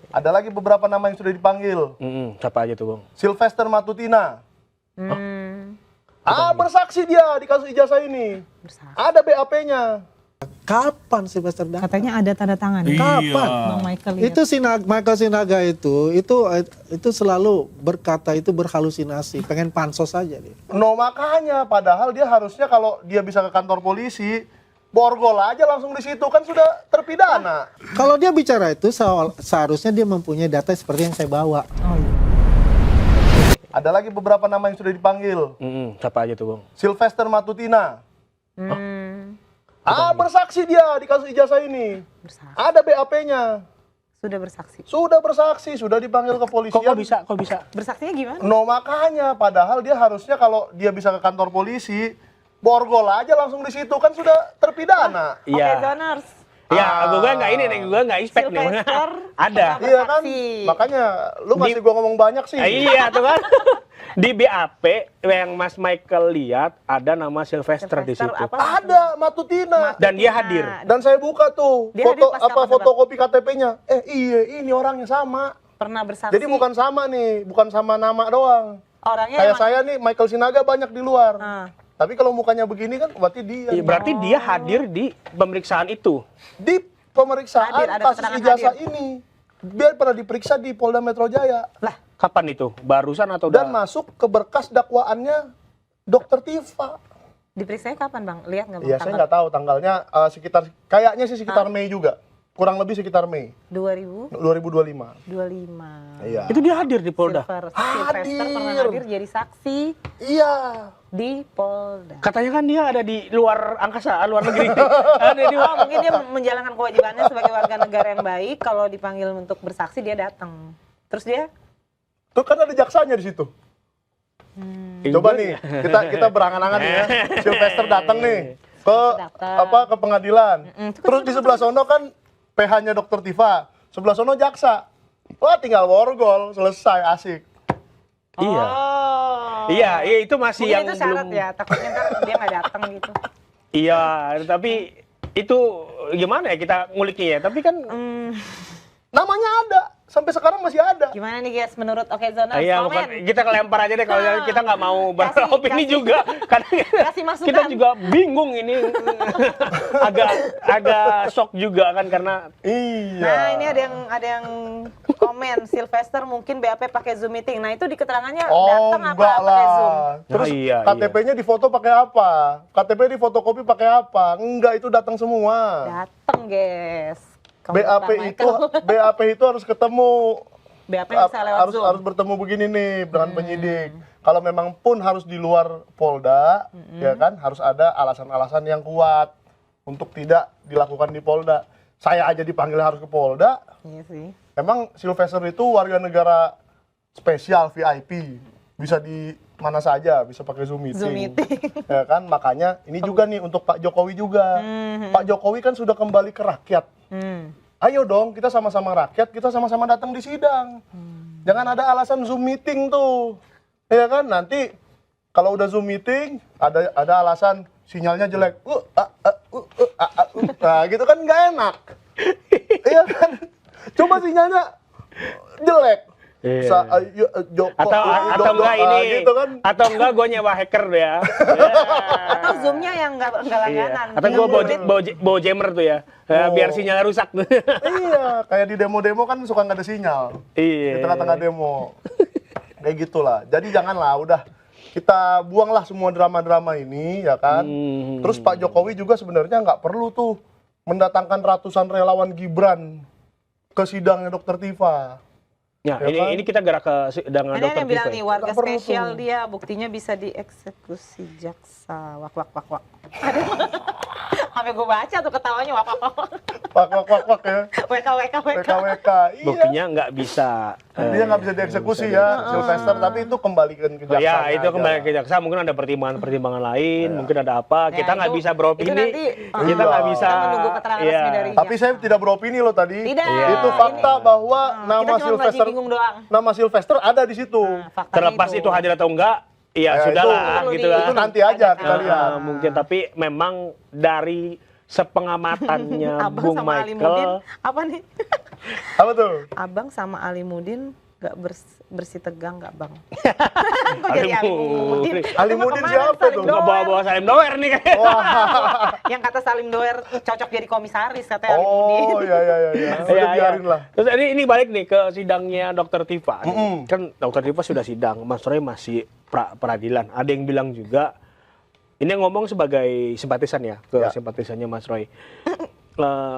Ada lagi beberapa nama yang sudah dipanggil. Siapa aja tuh, Bang? Sylvester Matutina. Bersaksi dia di kasus ijazah ini. Ada BAP-nya. Kapan Sylvester datang? Katanya ada tanda tangan. Kapan? Bang Michael lihat. Itu Michael Sinaga itu selalu berkata itu berhalusinasi, pengen pansos aja dia. No, makanya padahal dia harusnya kalau dia bisa ke kantor polisi, borgol aja langsung di situ, kan sudah terpidana. Kalau dia bicara itu seharusnya dia mempunyai data seperti yang saya bawa. Oh, iya. Ada lagi beberapa nama yang sudah dipanggil. Siapa aja tuh, Bang? Sylvester Matutina. Bersaksi dia di kasus ijazah ini. Ada BAP-nya. Sudah bersaksi. Sudah bersaksi, sudah dipanggil ke polisi. Kok bisa? Bersaksinya gimana? No, makanya padahal dia harusnya kalau dia bisa ke kantor polisi, borgol aja langsung di situ, kan sudah terpidana. Oke, donors. Ya, gue nggak expect nih. Sylvester Ada. Iya kan? Makanya lu ngasih gua ngomong banyak sih. Iya tuh kan. Di BAP yang Mas Michael lihat ada nama Sylvester di situ. Ada Matutina. Dan dia hadir. Dan saya buka tuh Dia hadir pas kapan, fotokopi KTP-nya. Iya, ini orangnya sama. Pernah bersaksi. Jadi bukan sama nih, bukan sama nama doang. Orangnya Kayak emang- saya nih, Michael Sinaga banyak di luar. Ah. Tapi kalau mukanya begini kan berarti dia. Iya, berarti dia hadir di pemeriksaan itu. Di pemeriksaan Hadir, ada kasus keterangan ijazah hadir. ini. Dia pernah diperiksa di Polda Metro Jaya. Lah, Kapan itu? Barusan atau Dan udah? masuk ke berkas dakwaannya Dr. Tifa. diperiksanya kapan, Bang? Lihat nggak, Bang? Iya, saya nggak tahu tanggalnya, kayaknya sih sekitar Mei juga. Kurang lebih sekitar Mei 2025. 2025. Iya. Itu dia hadir di Polda. Sylvester pernah hadir jadi saksi Iya. di Polda. Katanya kan dia ada di luar angkasa, luar negeri. Ada di Oh, mungkin dia menjalankan kewajibannya sebagai warga negara yang baik. Kalau dipanggil untuk bersaksi, dia datang. Terus dia? Tuh kan ada jaksanya di situ. Coba nih, kita berangan-angan nih ya. Sylvester datang nih ke ke pengadilan. Terus di sebelah sono kan PH-nya Dr. Tifa, sebelah sono jaksa. Wah, tinggal borgol, selesai, asik. Iya. Oh. Iya, itu masih Mungkin yang itu syarat belum. ya, takutnya kan dia nggak datang gitu. Iya, tapi itu gimana ya kita nguliknya ya? Tapi kan Namanya ada, sampai sekarang masih ada. Gimana nih guys, menurut Oke Zona? iya, komen. bukan kita kelempar aja deh kalau kita nggak mau Kasih- beropini kasih- juga. Karena kasih masukan. kita juga bingung ini. agak shock juga kan karena Iya. Nah, ini ada yang komen Sylvester mungkin BAP pakai Zoom meeting. Nah, itu di keterangannya Oh, datang apa enggak pakai Zoom? lah. Terus Ah, iya, KTP-nya difoto pakai apa? KTP difotokopi pakai apa? Enggak, itu datang semua. Datang, guys. Kalau Bang BAP itu harus ketemu. BAP bisa lewat Zoom. Harus bertemu begini nih dengan penyidik. Kalau memang pun harus di luar Polda, ya kan, harus ada alasan-alasan yang kuat untuk tidak dilakukan di Polda. Saya aja dipanggil harus ke Polda. Iya sih. Emang Sylvester itu warga negara spesial VIP, bisa di mana saja, bisa pakai Zoom meeting. Zoom meeting. Ya kan, makanya ini juga nih untuk Pak Jokowi juga. Pak Jokowi kan sudah kembali ke rakyat. Ayo dong, kita sama-sama rakyat, kita sama-sama datang di sidang. Jangan ada alasan Zoom meeting tuh. Ya kan, nanti kalau udah Zoom meeting, ada alasan sinyalnya jelek. Nah, gitu kan nggak enak. Iya kan? Coba sinyalnya jelek. Iya. Atau enggak ini gitu kan. atau enggak gue nyewa hacker deh ya. Atau Zoom-nya yang nggak langganan. Atau gue bawa jammer tuh ya. Biar sinyalnya rusak. Iya, kayak di demo-demo kan suka nggak ada sinyal. Di Iya. tengah-tengah demo. Kayak gitulah. Jadi janganlah, udah kita buanglah semua drama-drama ini, ya kan. Terus Pak Jokowi juga sebenarnya nggak perlu tuh mendatangkan ratusan relawan Gibran ke sidangnya Dr. Tifa. Ya, Ya kan? ini kita gerak ke dengan Ada dokter yang bilang Tifa. nih warga Nggak perlu spesial tuh. dia buktinya bisa dieksekusi jaksa. Wak wak wak wak. Sampai gue baca tuh ketawanya wak wak wak. Wak ya. WK WK WK. WK. Iya. Buktinya nggak bisa. Dia nggak bisa dieksekusi ya, Sylvester, tapi itu kembalikan ke jaksa. Ya, itu kembali ke jaksa. Mungkin ada pertimbangan-pertimbangan lain, mungkin ada apa. Ya, Kita nggak itu- bisa beropini. itu nanti, Kita nggak bisa. kita menunggu keterangan Iya. resmi dari Tapi saya tidak beropini loh tadi. Tidak. Itu fakta bahwa nama kita cuma lagi Sylvester bingung doang. nama Sylvester ada di situ. Faktanya Terlepas itu hadir atau enggak, ya Ya, sudahlah itu gitu perlu kan. Itu nanti aja kita lihat. Mungkin tapi memang dari sepengamatannya Abang Bung sama Ali Mudin, Michael. apa nih? Apa tuh? Abang sama Ali Mudin nggak bersih tegang nggak bang? Kok jadi Ali Mudin? Ali Itu mah Mudin kemarin siapa Salim tuh? Nggak Doer. bawa-bawa Salim Doer nih kayaknya. Yang kata Salim Doer cocok jadi komisaris katanya Ali Mudin. Oh, iya. Iya, Udah iya. biarin lah. Terus ini balik nih ke sidangnya Dokter Tifa. Mm-mm. Kan Dokter Tifa sudah sidang, Mas Roy masih peradilan. Ada yang bilang juga, ini yang ngomong sebagai simpatisan ya, ke Ya. simpatisannya Mas Roy.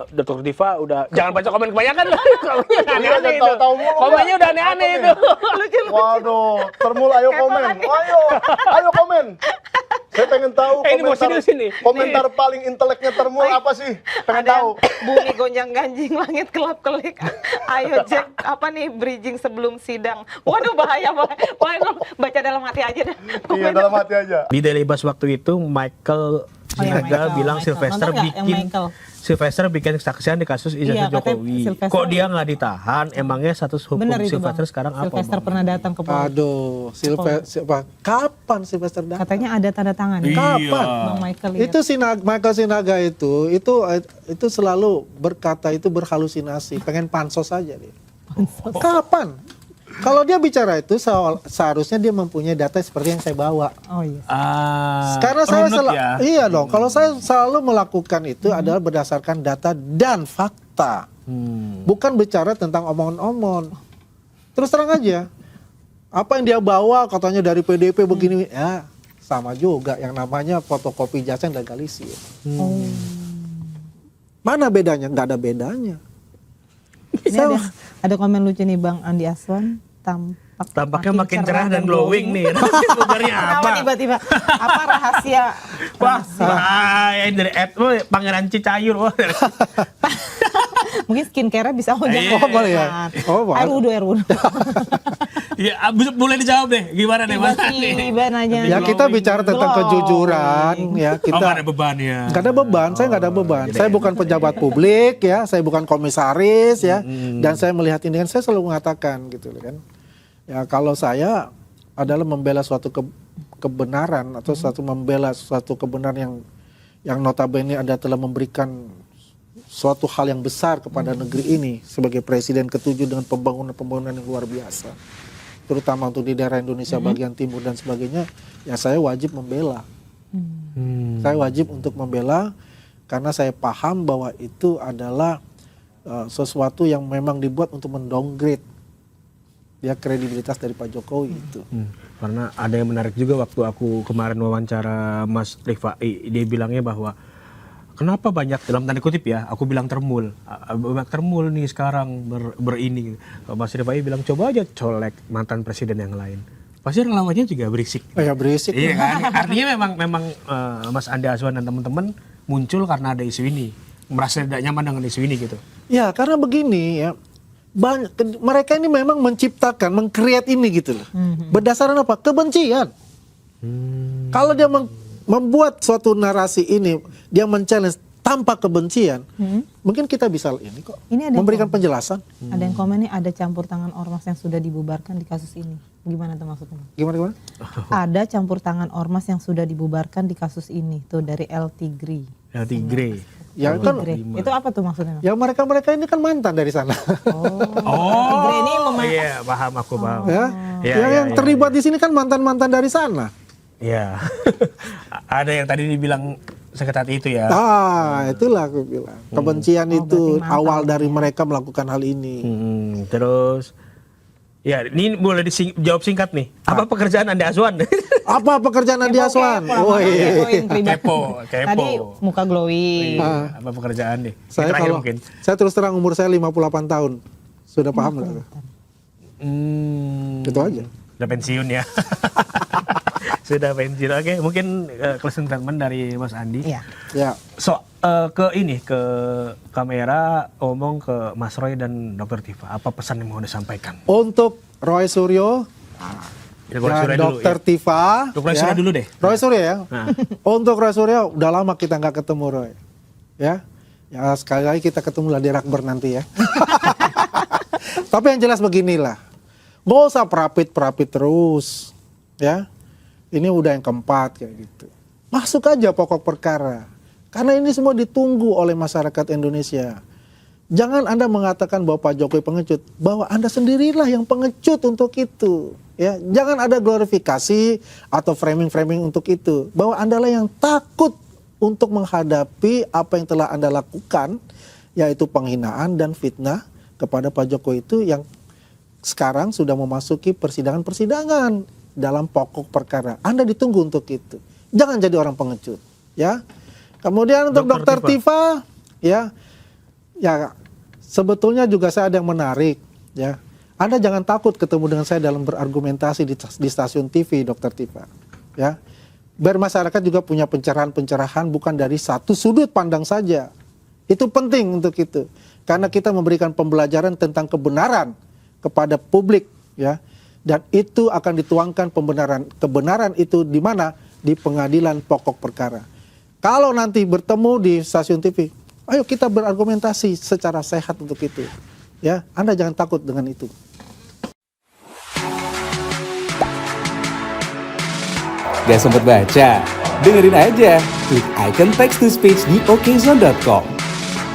Dokter Tifa udah jangan baca komen kebanyakan lah. Komennya udah Iya, aneh-aneh jangan itu. tahu-tahu mulu. Komennya udah aneh-aneh Apa itu. Waduh, Termul ayo komen. Ayo komen. Saya pengen tahu Ini mau sini. komentar paling inteleknya Termul apa sih? Pengen Ada tahu. yang bumi gonjang-ganjing, langit kelap-kelip. Ayo Jack, apa nih bridging sebelum sidang? Waduh bahaya banget. Waduh, baca dalam hati aja dah. Iya, dalam hati aja. Di Daily Buzz waktu itu Michael iya, Sinaga bilang Michael. Sylvester Nonton nggak yang bikin Michael? Sylvester bikin kesaksian di kasus Iya, ijazah katanya Jokowi. Sylvester- Kok dia nggak ditahan? Emangnya status hukum Benar itu Sylvester bang. sekarang apa? Sylvester Bang? pernah datang ke Polri. Aduh, kapan Sylvester datang? Katanya ada tanda tangan. Kapan? Bang Michael lihat. Itu Michael Sinaga itu selalu berkata itu berhalusinasi, pengen pansos saja dia. Kapan? Kalau dia bicara itu seharusnya dia mempunyai data seperti yang saya bawa. Oh iya. Karena saya runut ya? iya dong. Kalau saya selalu melakukan itu adalah berdasarkan data dan fakta, bukan bicara tentang omong-omong. Terus terang aja, apa yang dia bawa katanya dari PDP begini, ya sama juga yang namanya fotokopi jasa yang legalisir. Mana bedanya? Nggak ada bedanya. Ini ada komen lucu nih Bang Andi Aswan, Tampaknya makin cerah dan glowing nih. Sebenarnya Kenapa apa? tiba-tiba? Apa rahasia? Wah, yang dari Pangeran Cicayur. Wah. Mungkin skincare-nya bisa Iya. Oh boleh ya? Oh boleh. Air wudhu. Ya, boleh dijawab deh. Gimana deh Mas Andi? Tiba-tiba nanya. Ya kita bicara tentang Glowing. kejujuran, ya Oh, nggak ada kita. bebannya. Nggak ada beban, saya nggak ada beban. Saya bukan pejabat publik ya, saya bukan komisaris ya, dan saya melihat ini kan saya selalu mengatakan gitu kan. Ya kalau saya adalah membela suatu kebenaran atau membela suatu kebenaran yang notabene ada telah memberikan suatu hal yang besar kepada negeri ini sebagai presiden ke-7 dengan pembangunan yang luar biasa, terutama untuk di daerah Indonesia bagian timur dan sebagainya. Ya saya wajib membela. Saya wajib untuk membela karena saya paham bahwa itu adalah sesuatu yang memang dibuat untuk mendowngrade ya kredibilitas dari Pak Jokowi itu. Karena ada yang menarik juga waktu aku kemarin wawancara Mas Rifai, dia bilangnya bahwa kenapa banyak dalam tanda kutip ya, aku bilang termul, banyak termul nih sekarang berini. Mas Rifai bilang coba aja colek mantan presiden yang lain. Pasti relawannya juga berisik. Oh ya berisik. Iya kan? Artinya memang Mas Andi Aswan dan teman-teman muncul karena ada isu ini, merasa tidak nyaman dengan isu ini gitu. Ya karena begini ya, mereka ini memang menciptakan, meng-create ini gitu loh. Berdasarkan apa? Kebencian. Kalau dia membuat suatu narasi ini, dia men-challenge tanpa kebencian, mungkin kita bisa ini kok Ini ada memberikan yang penjelasan. Ada yang komen nih, ada campur tangan ormas yang sudah dibubarkan di kasus ini. Gimana tuh maksudnya? Gimana? Ada campur tangan ormas yang sudah dibubarkan di kasus ini. Tuh dari El Tigre. El Tigre. Ya kan, Itu apa tuh maksudnya? ya mereka ini kan mantan dari sana. Tigre ini Iya, paham aku paham. Ya, Iya, ya iya, yang iya, terlibat di sini kan mantan-mantan dari sana. Iya. Ada yang tadi dibilang seketat itu ya. Itulah aku bilang. Kebencian itu berarti awal dari mereka melakukan hal ini. Terus ya ini boleh dijawab singkat nih. Apa pekerjaan Andi Aswan? Apa pekerjaan Andi Aswan? Woi. Kepo. Tadi muka glowing. Apa pekerjaan nih? Ini Saya terakhir kalau mungkin. saya terus terang umur saya 58 tahun. Sudah paham nggak? Itu aja. Udah pensiun ya. Sudah pensiun. Oke, mungkin closing statement dari Mas Andi. Iya. Ya. So, ke kamera ngomong ke Mas Roy dan Dr. Tifa. Apa pesan yang mau disampaikan? Untuk Roy Suryo dan Dr. Tifa. Dr. Suryo dulu deh. Roy Suryo ya. Nah. Untuk Roy Suryo udah lama kita nggak ketemu Roy. Ya. Ya sekali lagi kita ketemu lah di Rakber nanti ya. Tapi yang jelas beginilah. Nggak usah perapit terus. Ya. Ini udah yang keempat kayak gitu. Masuk aja pokok perkara. Karena ini semua ditunggu oleh masyarakat Indonesia. Jangan Anda mengatakan bahwa Pak Jokowi pengecut, bahwa Anda sendirilah yang pengecut untuk itu. Ya, jangan ada glorifikasi atau framing-framing untuk itu. Bahwa Anda lah yang takut untuk menghadapi apa yang telah Anda lakukan, yaitu penghinaan dan fitnah kepada Pak Jokowi itu yang sekarang sudah memasuki persidangan-persidangan dalam pokok perkara. Anda ditunggu untuk itu. Jangan jadi orang pengecut. Ya. Kemudian untuk Dr. Tifa, ya sebetulnya juga saya ada yang menarik, ya. Anda jangan takut ketemu dengan saya dalam berargumentasi di stasiun TV, Dr. Tifa, ya. Biar masyarakat juga punya pencerahan-pencerahan bukan dari satu sudut pandang saja. Itu penting untuk itu, karena kita memberikan pembelajaran tentang kebenaran kepada publik, ya. Dan itu akan dituangkan kebenaran itu di mana? Di pengadilan pokok perkara. Kalau nanti bertemu di stasiun TV, ayo kita berargumentasi secara sehat untuk itu. Ya, Anda jangan takut dengan itu. Gak sempet baca? Dengerin aja. Klik icon text to speech di okezone.com.